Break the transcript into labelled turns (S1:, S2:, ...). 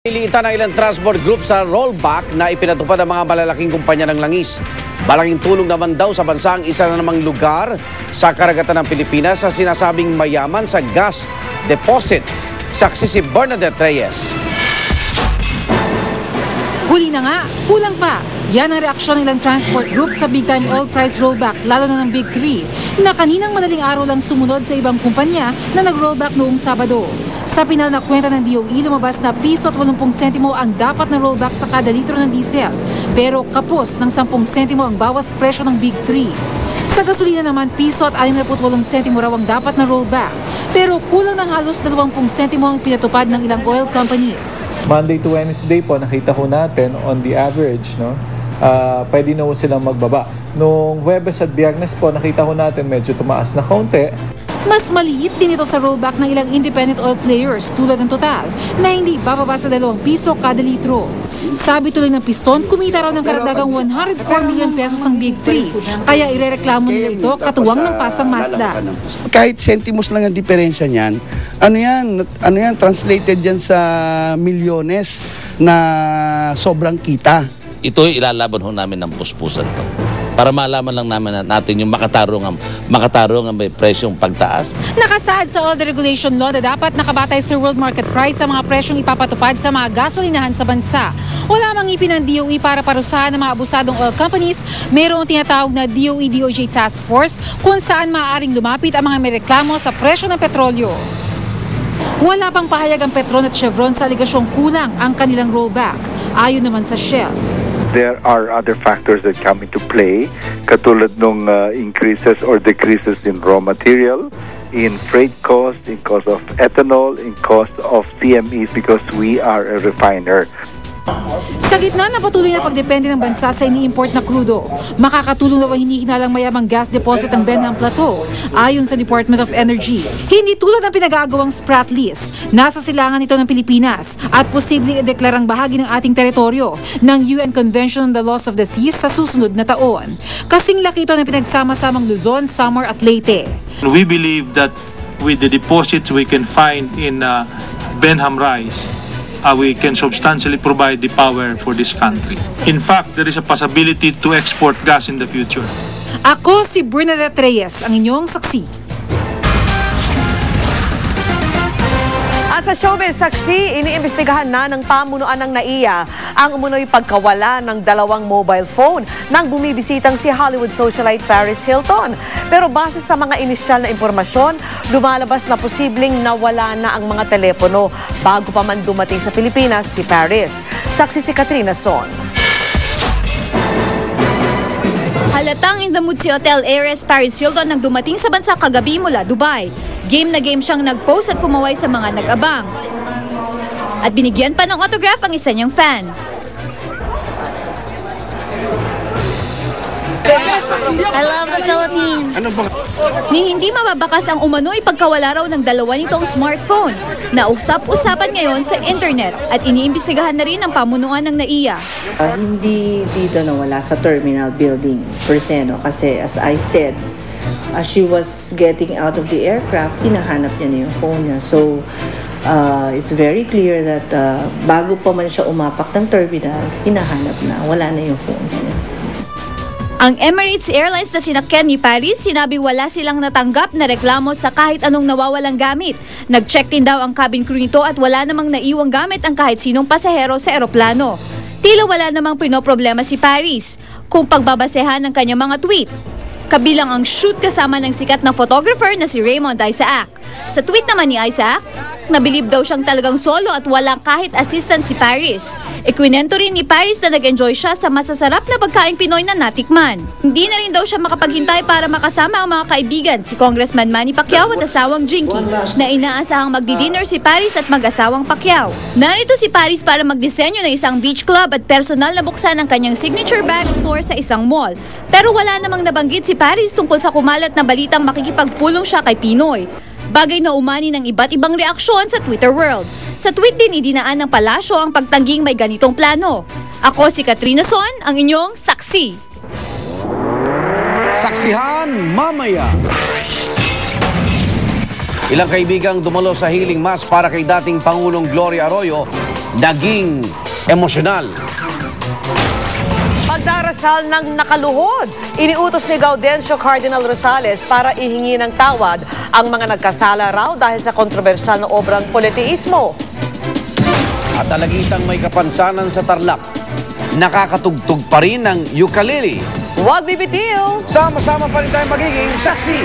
S1: Niliitan ng ilang transport group sa rollback na ipinatupad ng mga malalaking kumpanya ng langis. Malaking tulong naman daw sa bansa ang isa na namang lugar sa karagatan ng Pilipinas sa sinasabing mayaman sa gas deposit. Saksi si Bernadette Reyes.
S2: Huli na nga, kulang pa. Yan ang reaksyon ng ilang transport group sa big time oil price rollback, lalo na ng Big Three, na kaninang madaling araw lang sumunod sa ibang kumpanya na nag-rollback noong Sabado. Sa pinal na kwenta ng DOE, lumabas na piso at 80 sentimo ang dapat na rollback sa kada litro ng diesel. Pero kapos ng 10 sentimo ang bawas presyo ng Big Three. Sa gasolina naman, piso at 68 sentimo raw ang dapat na rollback. Pero kulang ng halos 20 sentimo ang pinatupad ng ilang oil companies.
S3: Monday to Wednesday po, nakita ho natin on the average, no? Pwede na ho silang magbaba. Noong Huwebes at Biyernes po, nakita ho natin medyo tumaas na kaunti.
S2: Mas maliit din ito sa rollback ng ilang independent oil players tulad ng Total na hindi bababa sa 2 piso kada litro. Sabi tuloy ng Piston, kumita raw ng karagdagang 104 million pesos ang Big Three, kaya irereklamo nila ito katuwang ng pasang Mazda.
S4: Kahit sentimos lang ang diferensya niyan, ano yan, translated yan sa milyones na sobrang kita.
S5: Ito'y ilalaban ho namin ng puspusan to. Para malaman lang natin yung makatarong ang may presyong pagtaas.
S2: Nakasaad sa oil deregulation law na dapat nakabatay sa world market price sa mga presyong ipapatupad sa mga gasolinahan sa bansa. Wala mang ipin ng DOE para parusahan ng mga abusadong oil companies, mayroong tinatawag na DOE-DOJ Task Force kung saan maaaring lumapit ang mga may reklamo sa presyo ng petrolyo. Wala pang pahayag ang Petron at Chevron sa aligasyong kulang ang kanilang rollback. Ayon naman sa Shell,
S6: there are other factors that come into play, katulad ng increases or decreases in raw material, in freight cost, in cost of ethanol, in cost of CMEs because we are a refiner.
S2: Sa gitna ng patuloy na pagdepende ng bansa sa ini-import na krudo, makakatulong daw ang hinihinalang mayamang gas deposit ng Benham Plateau. Ayon sa Department of Energy, hindi tulad ng pinag-aagawang Sprat List. Nasa silangan ito ng Pilipinas at posibleng ideklarang bahagi ng ating teritoryo ng UN Convention on the Laws of the Seas sa susunod na taon. Kasing laki ito ng pinagsama-samang Luzon, Samar at Leyte.
S7: We believe that with the deposits we can find in Benham Rice, we can substantially provide the power for this country. In fact, there is a possibility to export gas in the future.
S2: Ako si Bernadette Reyes, ang inyong saksi.
S8: At sa showbiz saksi, iniimbestigahan na ng pamunuan ng NAIA ang umunoy pagkawala ng 2 mobile phone ng bumibisitang si Hollywood socialite Paris Hilton. Pero base sa mga inisyal na impormasyon, lumalabas na posibleng nawala na ang mga telepono bago pa man dumating sa Pilipinas si Paris. Saksi si Katrina Son.
S9: Halatang in the mood si Hotel Heiress Paris Hilton nang dumating sa bansa kagabi mula Dubai. Game na game siyang nag-post at kumaway sa mga nag-abang. At binigyan pa ng autograph ang isa niyang fan.
S10: I love the Philippines.
S9: Ni hindi mababakas ang umano'y pagkawala raw ng 2 nitong smartphone. Nausap-usapan ngayon sa internet at iniimbestigahan na rin ang pamunuan ng NAIA.
S11: Hindi dito nawala sa terminal building per se, no? Kasi as I said, as she was getting out of the aircraft, hinahanap niya na yung phone niya. So, it's very clear that bago pa man siya umapak ng terminal, hinahanap na, wala na yung phones niya.
S9: Ang Emirates Airlines na sinakyan ni Paris, sinabi wala silang natanggap na reklamo sa kahit anong nawawalang gamit. Nag-check din daw ang cabin crew nito at wala namang naiwang gamit ang kahit sinong pasahero sa eroplano. Tila wala namang pinoproblema si Paris kung pagbabasehan ng kanyang mga tweet. Kabilang ang shoot kasama ng sikat na photographer na si Raymond Isaac. Sa tweet naman ni Isaac, nabilib daw siyang talagang solo at walang kahit assistant si Paris. Ikwinento rin ni Paris na nag-enjoy siya sa masasarap na pagkain Pinoy na natikman. Hindi na rin daw siya makapaghintay para makasama ang mga kaibigan, si Congressman Manny Pacquiao at asawang Jinky, na inaasahang magdi-dinner si Paris at mag-asawang Pacquiao. Narito si Paris para magdisenyo ng isang beach club at personal na buksan ang kanyang signature bag store sa isang mall. Pero wala namang nabanggit si Paris tungkol sa kumalat na balitang makikipagpulong siya kay Pinoy. Bagay na umani ng iba't ibang reaksyon sa Twitter world. Sa tweet din idinaan ng palasyo ang pagtangging may ganitong plano. Ako si Katrina Son, ang inyong saksi.
S1: Saksihan mamaya. Ilang kaibigang dumalo sa healing mass para kay dating Pangulong Gloria Arroyo naging emosyonal.
S8: Pagdarasal ng nakaluhod, iniutos ni Gaudencio Cardinal Rosales para ihingi ng tawad ang mga nagkasala raw dahil sa kontrobersyal na obrang politeismo.
S1: At talagisang may kapansanan sa Tarlac, nakakatugtog pa rin ng ukulele.
S8: Huwag bibitiw!
S1: Sama-sama pa rin tayo magiging saksi.